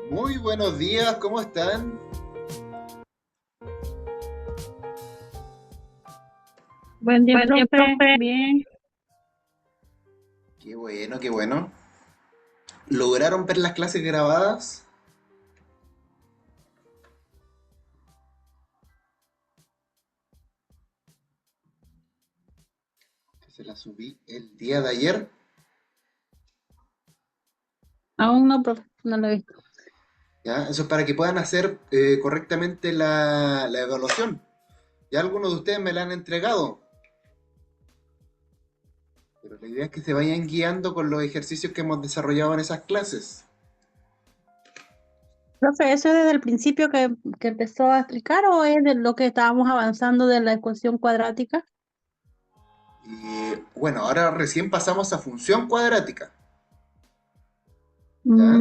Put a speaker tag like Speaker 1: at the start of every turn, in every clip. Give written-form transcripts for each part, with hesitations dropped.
Speaker 1: Muy buenos días, ¿cómo están?
Speaker 2: Buen día,
Speaker 1: Buen día,
Speaker 2: profe.
Speaker 1: profe.
Speaker 2: Bien.
Speaker 1: Qué bueno, qué bueno. ¿Lograron ver las clases grabadas? Que se las subí el día de ayer.
Speaker 2: Aún no, profe. No lo he visto.
Speaker 1: ¿Ya? Eso es para que puedan hacer correctamente la evaluación. Ya algunos de ustedes me la han entregado, pero la idea es que se vayan guiando con los ejercicios que hemos desarrollado en esas clases.
Speaker 2: Profe, ¿eso es desde el principio que empezó a explicar o es de lo que estábamos avanzando de la ecuación cuadrática?
Speaker 1: Y bueno, ahora recién pasamos a función cuadrática. ¿Ya?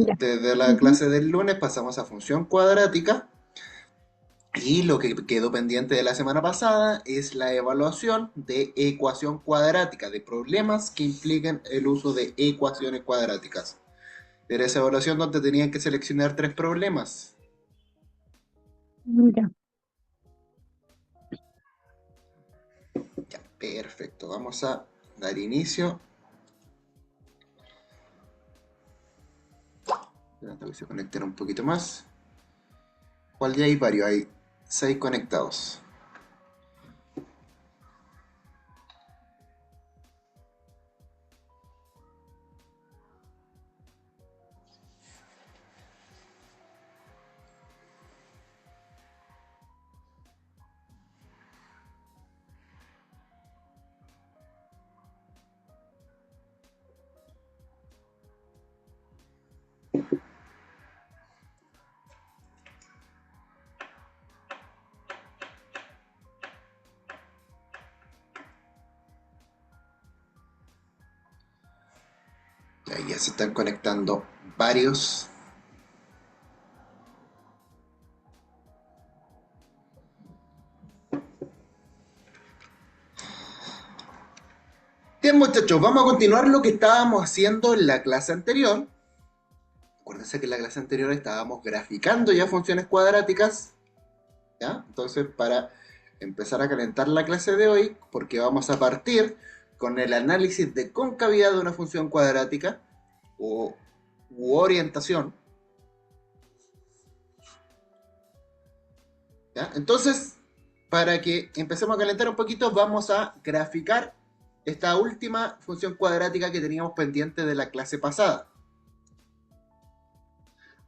Speaker 2: Ya.
Speaker 1: Desde la
Speaker 2: Ujú.
Speaker 1: clase del lunes pasamos a función cuadrática. Y lo que quedó pendiente de la semana pasada es la evaluación de ecuación cuadrática, de problemas que implican el uso de ecuaciones cuadráticas. Era esa evaluación donde tenían que seleccionar tres problemas.
Speaker 2: Ya.
Speaker 1: Ya, perfecto. Vamos a dar inicio. Esperando que se conecten un poquito más. ¿Cuál ya hay varios? Hay seis conectados. Ya se están conectando varios. Bien, muchachos, vamos a continuar lo que estábamos haciendo en la clase anterior. Acuérdense que en la clase anterior estábamos graficando ya funciones cuadráticas. ¿Ya? Entonces, para empezar a calentar la clase de hoy, porque vamos a partir con el análisis de concavidad de una función cuadrática o, u orientación. ¿Ya? Entonces, para que empecemos a calentar un poquito, vamos a graficar esta última función cuadrática que teníamos pendiente de la clase pasada.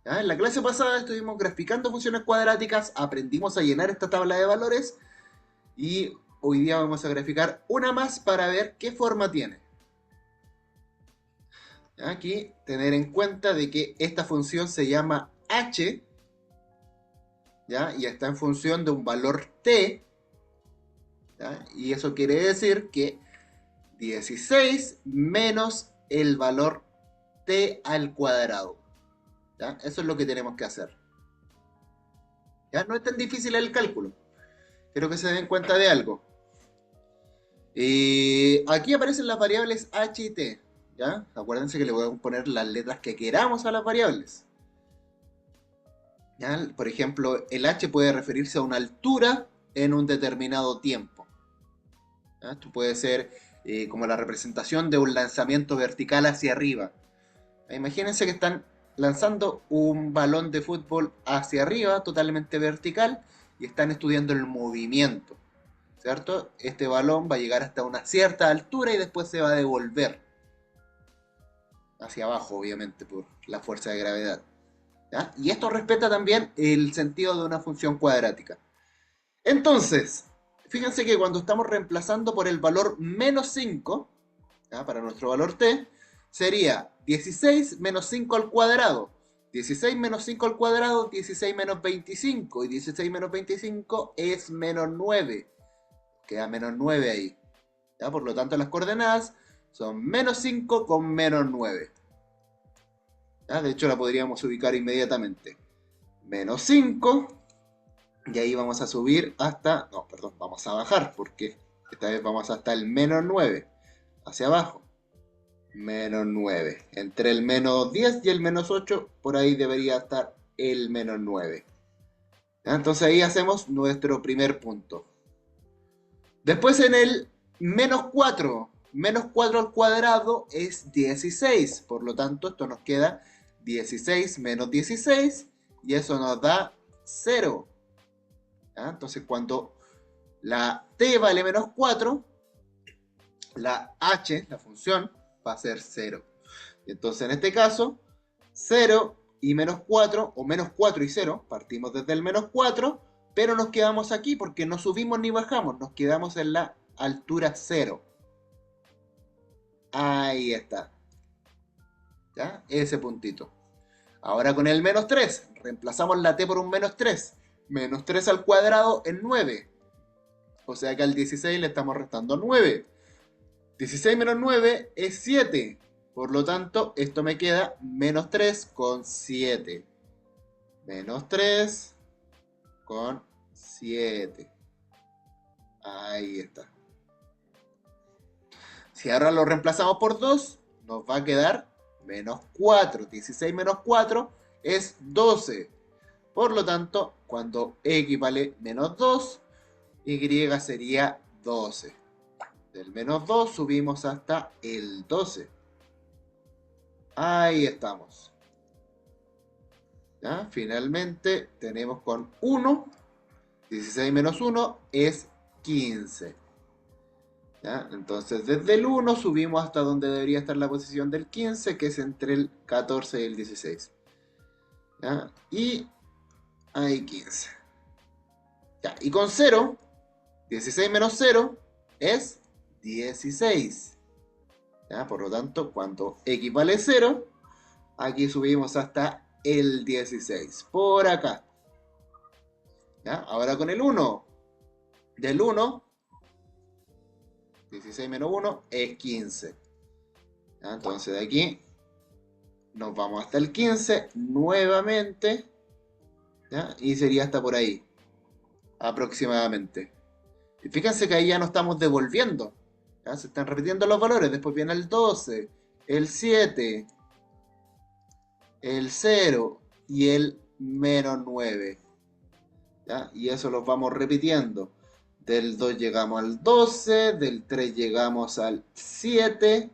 Speaker 1: ¿Ya? En la clase pasada estuvimos graficando funciones cuadráticas, aprendimos a llenar esta tabla de valores y hoy día vamos a graficar una más para ver qué forma tiene. Aquí tener en cuenta de que esta función se llama h, ¿ya? Y está en función de un valor t, ¿ya? Y eso quiere decir que 16 menos el valor t al cuadrado. ¿Ya? Eso es lo que tenemos que hacer. ¿Ya? No es tan difícil el cálculo. Quiero que se den cuenta de algo. Aquí aparecen las variables h y t. ¿Ya? Acuérdense que le podemos poner las letras que queramos a las variables. ¿Ya? Por ejemplo, el h puede referirse a una altura en un determinado tiempo. ¿Ya? Esto puede ser como la representación de un lanzamiento vertical hacia arriba. Imagínense que están lanzando un balón de fútbol hacia arriba, totalmente vertical, y están estudiando el movimiento, ¿cierto? Este balón va a llegar hasta una cierta altura y después se va a devolver hacia abajo, obviamente, por la fuerza de gravedad. ¿Ya? Y esto respeta también el sentido de una función cuadrática. Entonces, fíjense que cuando estamos reemplazando por el valor menos 5, ¿ya? Para nuestro valor t, sería 16 menos 5 al cuadrado. 16 menos 5 al cuadrado, 16 menos 25. Y 16 menos 25 es menos 9. Queda menos 9 ahí. ¿Ya? Por lo tanto, las coordenadas son menos 5 con menos 9. ¿Ya? De hecho, la podríamos ubicar inmediatamente. Menos 5. Y ahí vamos a subir hasta, no, perdón, vamos a bajar porque esta vez vamos hasta el menos 9, hacia abajo. menos 9. Entre el menos 10 y el menos 8, por ahí debería estar el menos 9. ¿Ya? Entonces ahí hacemos nuestro primer punto. Después en el menos 4 al cuadrado es 16. Por lo tanto, esto nos queda 16 menos 16 y eso nos da 0. ¿Ya? Entonces cuando la t vale menos 4, la h, la función, va a ser 0. Entonces en este caso, 0 y menos 4, o menos 4 y 0, partimos desde el menos 4, pero nos quedamos aquí porque no subimos ni bajamos, nos quedamos en la altura 0. Ahí está. ¿Ya? Ese puntito. Ahora con el menos 3, reemplazamos la t por un menos 3. Menos 3 al cuadrado es 9. O sea que al 16 le estamos restando 9. 16 menos 9 es 7. Por lo tanto, esto me queda menos 3 con 7. Menos 3 con 7. Ahí está. Si ahora lo reemplazamos por 2, nos va a quedar menos 4. 16 menos 4 es 12. Por lo tanto, cuando x vale menos 2, y sería 12. Del menos 2 subimos hasta el 12. Ahí estamos. ¿Ya? Finalmente tenemos con 1. 16 menos 1 es 15. ¿Ya? Entonces desde el 1 subimos hasta donde debería estar la posición del 15, que es entre el 14 y el 16. ¿Ya? Y hay 15. ¿Ya? Y con 0, 16 menos 0 es 16. ¿Ya? Por lo tanto, cuando x vale 0, aquí subimos hasta el 16. Por acá. ¿Ya? Ahora con el 1. Del 1, 16 menos 1 es 15. ¿Ya? Entonces de aquí nos vamos hasta el 15 nuevamente. ¿Ya? Y sería hasta por ahí. Aproximadamente. Y fíjense que ahí ya no estamos devolviendo. ¿Ya? Se están repitiendo los valores. Después viene el 12, el 7, el 0 y el menos 9. ¿Ya? Y eso los vamos repitiendo. Del 2 llegamos al 12, del 3 llegamos al 7,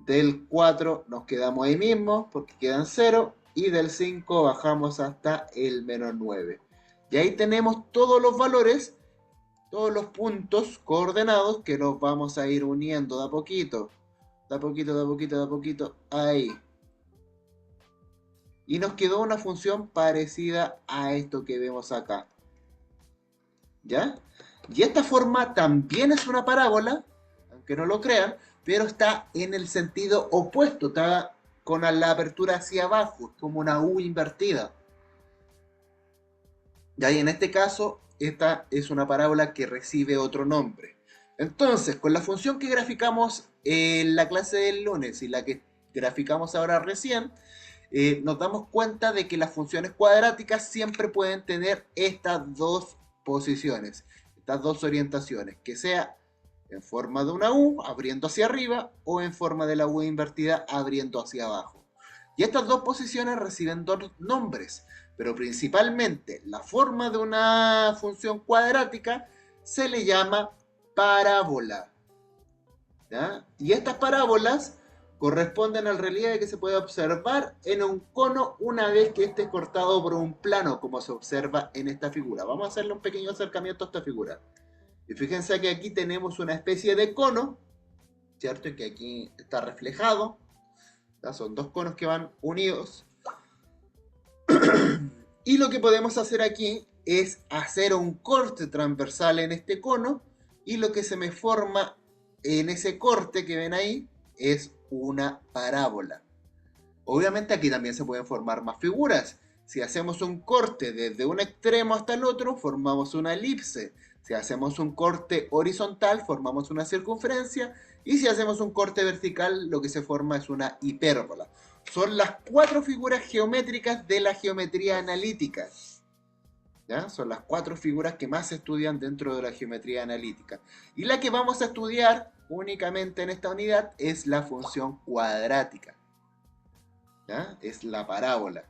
Speaker 1: del 4 nos quedamos ahí mismo porque quedan 0 y del 5 bajamos hasta el menos 9. Y ahí tenemos todos los valores, todos los puntos coordenados que los vamos a ir uniendo de a poquito. De a poquito, de a poquito, de a poquito. Ahí. Y nos quedó una función parecida a esto que vemos acá. ¿Ya? Y esta forma también es una parábola, aunque no lo crean, pero está en el sentido opuesto, está con la apertura hacia abajo, como una U invertida. Y ahí en este caso, esta es una parábola que recibe otro nombre. Entonces, con la función que graficamos en la clase del lunes y la que graficamos ahora recién, nos damos cuenta de que las funciones cuadráticas siempre pueden tener estas dos posiciones, estas dos orientaciones, que sea en forma de una U abriendo hacia arriba o en forma de la U invertida abriendo hacia abajo. Y estas dos posiciones reciben dos nombres, pero principalmente la forma de una función cuadrática se le llama parábola. ¿Ya? Y estas parábolas corresponden al relieve que se puede observar en un cono una vez que esté cortado por un plano, como se observa en esta figura. Vamos a hacerle un pequeño acercamiento a esta figura. Y fíjense que aquí tenemos una especie de cono, ¿cierto? Y que aquí está reflejado. ¿Ya? Son dos conos que van unidos. Y lo que podemos hacer aquí es hacer un corte transversal en este cono, y lo que se me forma en ese corte que ven ahí es una parábola. Obviamente aquí también se pueden formar más figuras. Si hacemos un corte desde un extremo hasta el otro, formamos una elipse. Si hacemos un corte horizontal, formamos una circunferencia. Y si hacemos un corte vertical, lo que se forma es una hipérbola. Son las 4 figuras geométricas de la geometría analítica. ¿Ya? Son las 4 figuras que más se estudian dentro de la geometría analítica. Y la que vamos a estudiar únicamente en esta unidad es la función cuadrática, ¿ya? Es la parábola,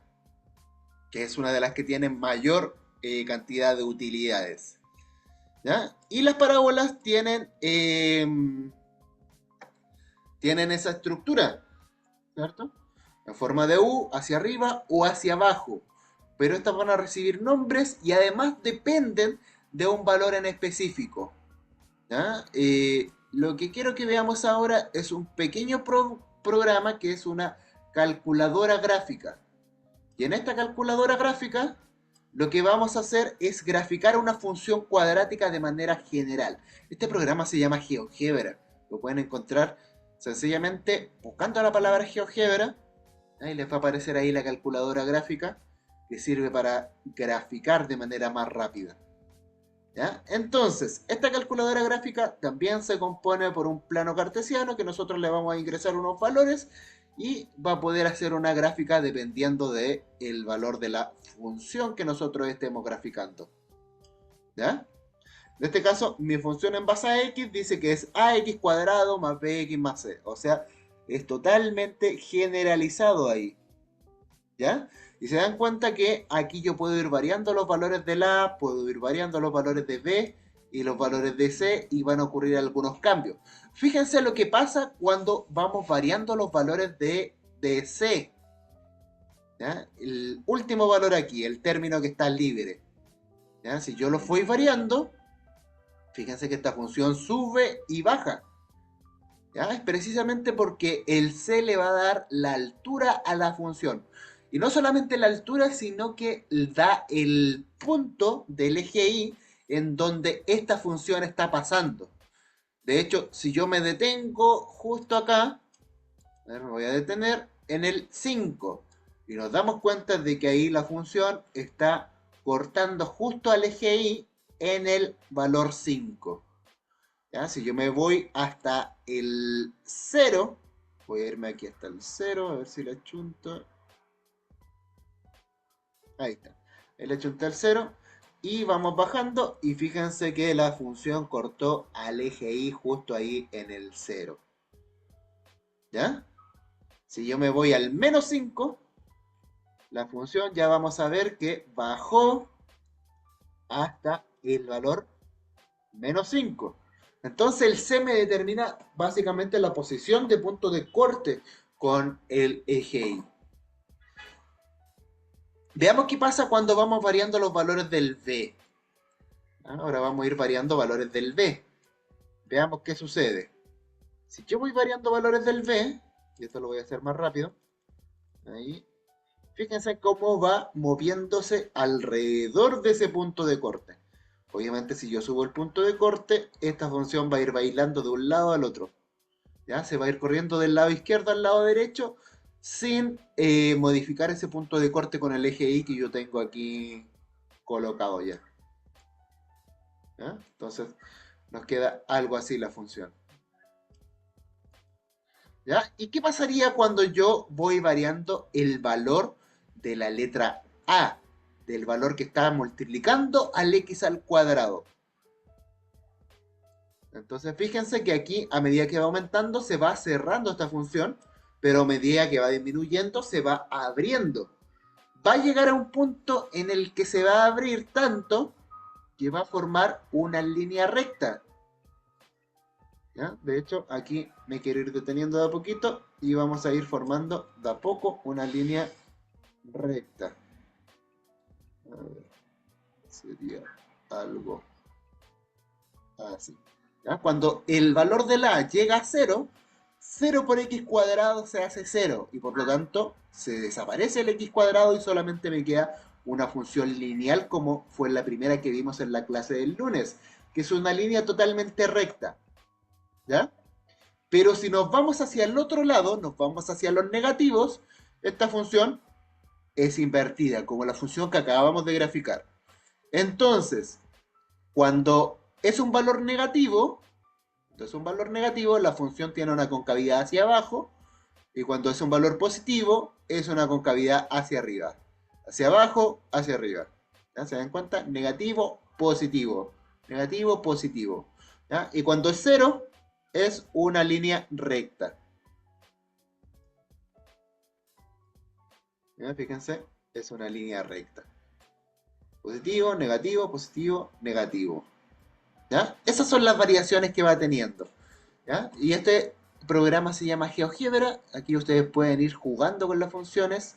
Speaker 1: que es una de las que tienen mayor cantidad de utilidades, ¿ya? Y las parábolas tienen esa estructura, ¿cierto? En forma de U, hacia arriba o hacia abajo. Pero estas van a recibir nombres y además dependen de un valor en específico, ¿ya? Lo que quiero que veamos ahora es un pequeño programa que es una calculadora gráfica. Y en esta calculadora gráfica lo que vamos a hacer es graficar una función cuadrática de manera general. Este programa se llama GeoGebra. Lo pueden encontrar sencillamente buscando la palabra GeoGebra. Ahí les va a aparecer ahí la calculadora gráfica que sirve para graficar de manera más rápida, ¿ya? Entonces, esta calculadora gráfica también se compone por un plano cartesiano que nosotros le vamos a ingresar unos valores y va a poder hacer una gráfica dependiendo del valor de la función que nosotros estemos graficando, ¿ya? En este caso, mi función en base a x dice que es ax cuadrado más bx más c. O sea, es totalmente generalizado ahí, ¿ya? Y se dan cuenta que aquí yo puedo ir variando los valores de la A, puedo ir variando los valores de B y los valores de C y van a ocurrir algunos cambios. Fíjense lo que pasa cuando vamos variando los valores de C, ¿ya? El último valor aquí, el término que está libre, ¿ya? Si yo lo voy variando, fíjense que esta función sube y baja, ¿ya? Es precisamente porque el C le va a dar la altura a la función. Y no solamente la altura, sino que da el punto del eje Y en donde esta función está pasando. De hecho, si yo me detengo justo acá, a ver, me voy a detener en el 5. Y nos damos cuenta de que ahí la función está cortando justo al eje Y en el valor 5. ¿Ya? Si yo me voy hasta el 0, voy a irme aquí hasta el 0, a ver si la chunto. Ahí está. Ahí le chunté el 0 y vamos bajando y fíjense que la función cortó al eje Y justo ahí en el 0. ¿Ya? Si yo me voy al menos 5, la función ya vamos a ver que bajó hasta el valor menos 5. Entonces el C me determina básicamente la posición de punto de corte con el eje Y. Veamos qué pasa cuando vamos variando los valores del B. Ahora vamos a ir variando valores del B. Veamos qué sucede. Si yo voy variando valores del B, y esto lo voy a hacer más rápido, ahí, fíjense cómo va moviéndose alrededor de ese punto de corte. Obviamente si yo subo el punto de corte, esta función va a ir bailando de un lado al otro. ¿Ya? Se va a ir corriendo del lado izquierdo al lado derecho sin modificar ese punto de corte con el eje Y que yo tengo aquí colocado ya. ¿Ya? Entonces nos queda algo así la función. ¿Ya? ¿Y qué pasaría cuando yo voy variando el valor de la letra A? Del valor que está multiplicando al x al cuadrado. Entonces fíjense que aquí a medida que va aumentando se va cerrando esta función, pero a medida que va disminuyendo se va abriendo. Va a llegar a un punto en el que se va a abrir tanto que va a formar una línea recta. ¿Ya? De hecho, aquí me quiero ir deteniendo de a poquito y vamos a ir formando de a poco una línea recta. A ver, sería algo así. ¿Ya? Cuando el valor de la A llega a 0, 0 por x cuadrado se hace 0 y por lo tanto se desaparece el x cuadrado y solamente me queda una función lineal como fue la primera que vimos en la clase del lunes, que es una línea totalmente recta. ¿Ya? Pero si nos vamos hacia el otro lado, nos vamos hacia los negativos, esta función es invertida, como la función que acabamos de graficar. Entonces, cuando es un valor negativo, la función tiene una concavidad hacia abajo, y cuando es un valor positivo, es una concavidad hacia arriba. Hacia abajo, hacia arriba. ¿Ya? ¿Se dan cuenta? Negativo, positivo. Negativo, positivo. ¿Ya? Y cuando es 0, es una línea recta. ¿Ya? Fíjense, es una línea recta. Positivo, negativo, positivo, negativo. ¿Ya? Esas son las variaciones que va teniendo. ¿Ya? Y este programa se llama GeoGebra. Aquí ustedes pueden ir jugando con las funciones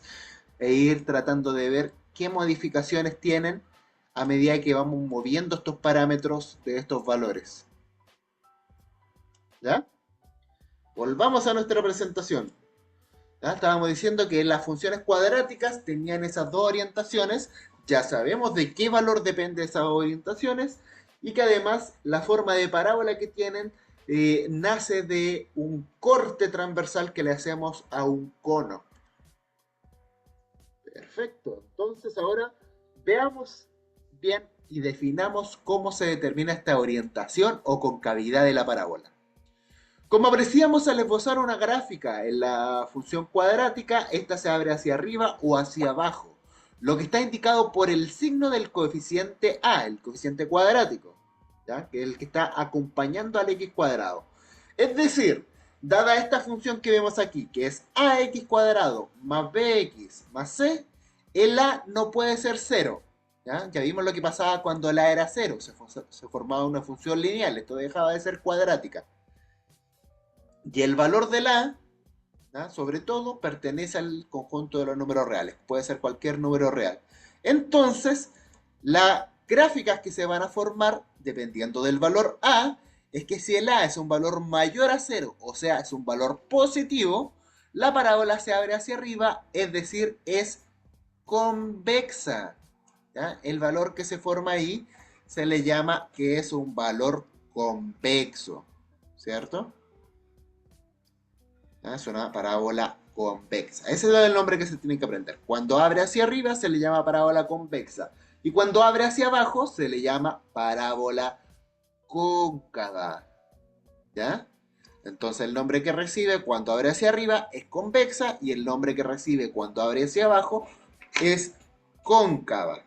Speaker 1: e ir tratando de ver qué modificaciones tienen a medida que vamos moviendo estos parámetros de estos valores. ¿Ya? Volvamos a nuestra presentación. ¿Ya? Estábamos diciendo que las funciones cuadráticas tenían esas dos orientaciones. Ya sabemos de qué valor depende de esas orientaciones y que además la forma de parábola que tienen nace de un corte transversal que le hacemos a un cono. Perfecto. Entonces ahora veamos bien y definamos cómo se determina esta orientación o concavidad de la parábola. Como apreciamos al esbozar una gráfica en la función cuadrática, esta se abre hacia arriba o hacia abajo, lo que está indicado por el signo del coeficiente a, el coeficiente cuadrático, ¿ya? Que es el que está acompañando al x cuadrado. Es decir, dada esta función que vemos aquí, que es ax cuadrado más bx más c, el a no puede ser cero. ¿Ya? Ya vimos lo que pasaba cuando el a era cero, se formaba una función lineal, esto dejaba de ser cuadrática. Y el valor de la A, ¿ya? Sobre todo, pertenece al conjunto de los números reales. Puede ser cualquier número real. Entonces, las gráficas que se van a formar, dependiendo del valor A, es que si el A es un valor mayor a cero, o sea, es un valor positivo, la parábola se abre hacia arriba, es decir, es convexa. ¿Ya? El valor que se forma ahí se le llama que es un valor convexo, ¿cierto? ¿Ah? Es una parábola convexa. Ese es el nombre que se tiene que aprender. Cuando abre hacia arriba se le llama parábola convexa. Y cuando abre hacia abajo se le llama parábola cóncava. ¿Ya? Entonces el nombre que recibe cuando abre hacia arriba es convexa y el nombre que recibe cuando abre hacia abajo es cóncava.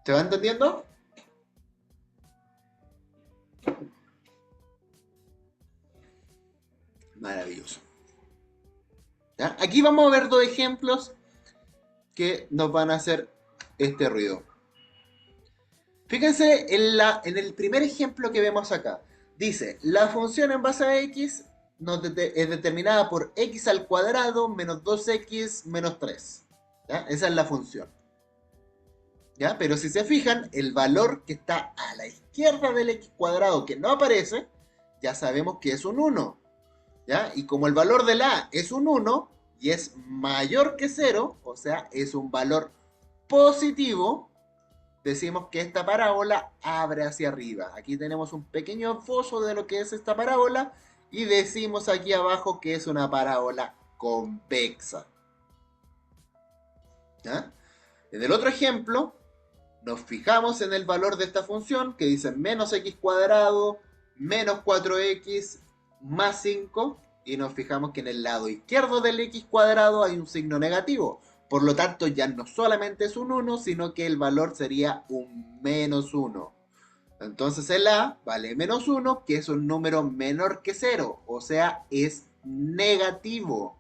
Speaker 1: ¿Se va entendiendo? Maravilloso. ¿Ya? Aquí vamos a ver dos ejemplos que nos van a hacer este ruido. Fíjense en el primer ejemplo que vemos acá. Dice, la función en base a x es determinada por x al cuadrado menos 2x menos 3. ¿Ya? Esa es la función. ¿Ya? Pero si se fijan, el valor que está a la izquierda del x cuadrado que no aparece, ya sabemos que es un 1. ¿Ya? Y como el valor de la a es un 1 y es mayor que 0, o sea, es un valor positivo, decimos que esta parábola abre hacia arriba. Aquí tenemos un pequeño esbozo de lo que es esta parábola y decimos aquí abajo que es una parábola convexa. ¿Ya? En el otro ejemplo, nos fijamos en el valor de esta función que dice menos x cuadrado menos 4x más 5 y nos fijamos que en el lado izquierdo del x cuadrado hay un signo negativo. Por lo tanto, ya no solamente es un 1, sino que el valor sería un menos 1. Entonces el a vale menos 1, que es un número menor que 0, o sea, es negativo.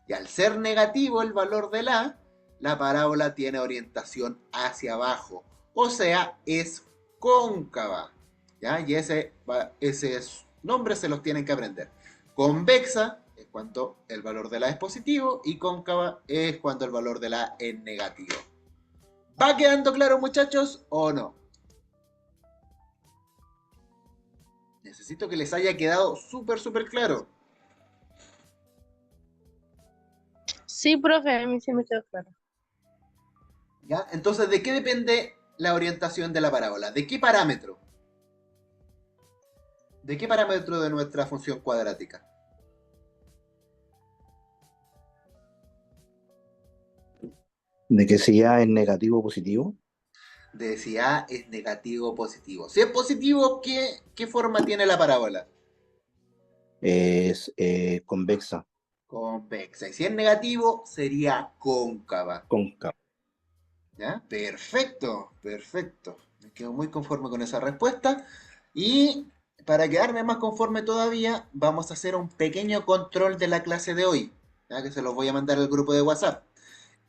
Speaker 1: Y al ser negativo el valor del a, la parábola tiene orientación hacia abajo, o sea, es cóncava. ¿Ya? Y ese nombre se los tienen que aprender. Convexa es cuando el valor de la es positivo y cóncava es cuando el valor de la es negativo. ¿Va quedando claro, muchachos, o no? Necesito que les haya quedado súper, súper claro.
Speaker 2: Sí, profe, a mí sí me quedó claro.
Speaker 1: ¿Ya? Entonces, ¿de qué depende la orientación de la parábola? ¿De qué parámetro? ¿De qué parámetro de nuestra función cuadrática?
Speaker 3: De que si A es negativo o positivo,
Speaker 1: De si A es negativo o positivo. Si es positivo, ¿qué forma tiene la parábola?
Speaker 3: es convexa,
Speaker 1: Convexa. Y si es negativo, sería cóncava.
Speaker 3: cóncava.
Speaker 1: ¿Ya? Perfecto, perfecto. Me quedo muy conforme con esa respuesta. Y para quedarme más conforme todavía, vamos a hacer un pequeño control de la clase de hoy, ¿ya? Que se los voy a mandar al grupo de WhatsApp.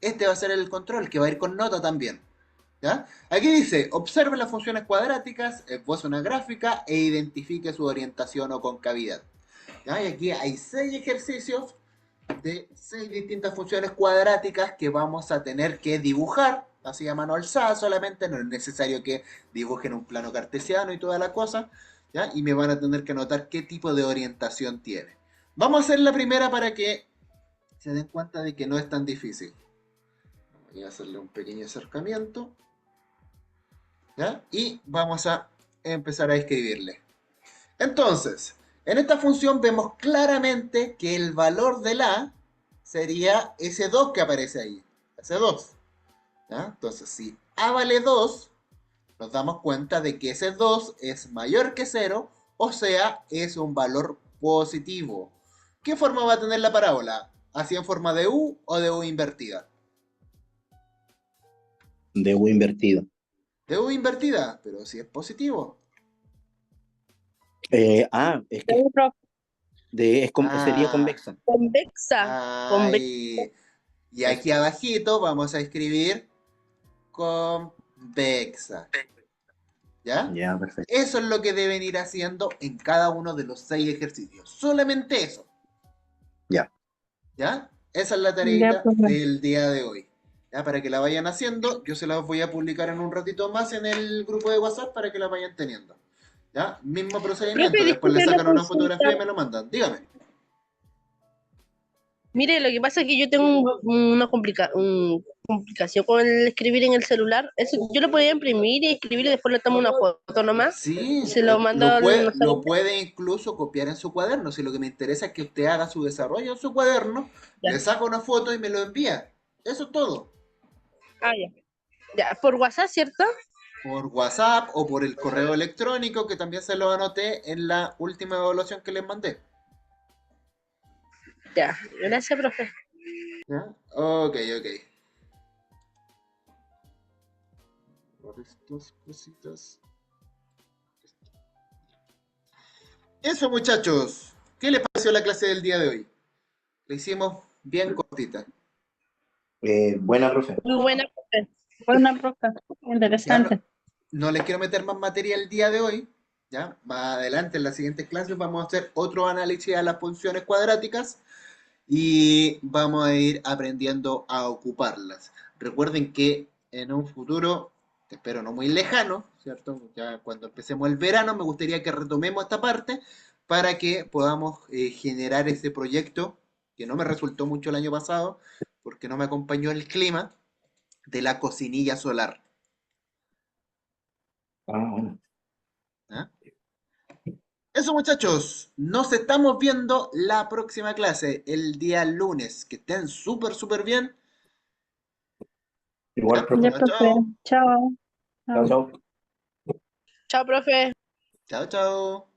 Speaker 1: Este va a ser el control, que va a ir con nota también. ¿Ya? Aquí dice, observe las funciones cuadráticas, esboce una gráfica e identifique su orientación o concavidad. ¿Ya? Y aquí hay 6 ejercicios de 6 distintas funciones cuadráticas que vamos a tener que dibujar, así a mano alzada solamente, no es necesario que dibujen un plano cartesiano y toda la cosa, ¿ya? Y me van a tener que anotar qué tipo de orientación tiene. Vamos a hacer la primera para que se den cuenta de que no es tan difícil. Voy a hacerle un pequeño acercamiento, ¿ya? Y vamos a empezar a escribirle. Entonces, en esta función vemos claramente que el valor de la sería ese 2 que aparece ahí, ese 2. ¿Ya? Entonces, si a vale 2, nos damos cuenta de que ese 2 es mayor que 0, o sea, es un valor positivo. ¿Qué forma va a tener la parábola? ¿Así en forma de U o de U invertida?
Speaker 3: De U invertido.
Speaker 1: De U invertida, pero si es positivo.
Speaker 3: Es que sería
Speaker 1: Ah,
Speaker 3: convexa.
Speaker 4: Convexa. Convexa.
Speaker 1: ay. Y
Speaker 3: Eso.
Speaker 1: aquí abajito vamos a escribir convexa. ¿Ya?
Speaker 3: Ya, perfecto.
Speaker 1: Eso es lo que deben ir haciendo en cada uno de los 6 ejercicios. Solamente eso.
Speaker 3: Ya.
Speaker 1: ¿Ya? Esa es la
Speaker 2: Ya,
Speaker 1: tareita
Speaker 2: profe.
Speaker 1: del día de hoy. ¿Ya? Para que la vayan haciendo, yo se las voy a publicar en un ratito más en el grupo de WhatsApp para que la vayan teniendo. ¿Ya? Mismo procedimiento.
Speaker 4: Profe,
Speaker 1: Después le
Speaker 4: disculpe una
Speaker 1: sacan una
Speaker 4: consulta.
Speaker 1: fotografía y me lo mandan. Dígame.
Speaker 4: Mire, lo que pasa es que yo tengo una complicación con el escribir en el celular. Eso, yo lo podía imprimir y escribir y después le tomo una foto nomás y
Speaker 1: Sí,
Speaker 4: se lo mando al... no sé.
Speaker 1: lo puede incluso copiar en su cuaderno. Si lo que me interesa es que usted haga su desarrollo en su cuaderno,
Speaker 4: Ya.
Speaker 1: le saca una foto y me lo envía. Eso es todo.
Speaker 4: Ah, ya. Ya, por WhatsApp, ¿cierto?
Speaker 1: Por WhatsApp o por el correo electrónico, que también se lo anoté en la última evaluación que les mandé.
Speaker 4: Ya, gracias, profe.
Speaker 1: ¿Ya? Ok, ok. Por estas cositas. Eso, muchachos. ¿Qué les pareció la clase del día de hoy? La hicimos bien cortita.
Speaker 3: Buena, profe.
Speaker 4: Muy buena, profe.
Speaker 2: Buena, profe.
Speaker 1: Ya no,
Speaker 2: Interesante.
Speaker 1: no les quiero meter más materia el día de hoy. ¿Ya? Más adelante, en las siguientes clases, vamos a hacer otro análisis a las funciones cuadráticas y vamos a ir aprendiendo a ocuparlas. Recuerden que en un futuro, espero no muy lejano, ¿cierto? Ya cuando empecemos el verano, me gustaría que retomemos esta parte para que podamos generar ese proyecto que no me resultó mucho el año pasado porque no me acompañó el clima de la cocinilla solar.
Speaker 3: Bueno.
Speaker 1: ¿Ah? Eso, muchachos, nos estamos viendo la próxima clase, el día lunes. Que estén súper, súper bien.
Speaker 3: Igual,
Speaker 1: ¿Ya?
Speaker 3: profe.
Speaker 2: Ya,
Speaker 1: Chao,
Speaker 2: profe.
Speaker 1: chao.
Speaker 2: Chao.
Speaker 3: Chao,
Speaker 2: Chao.
Speaker 3: chao.
Speaker 4: Chao, profe.
Speaker 1: Chao, chao.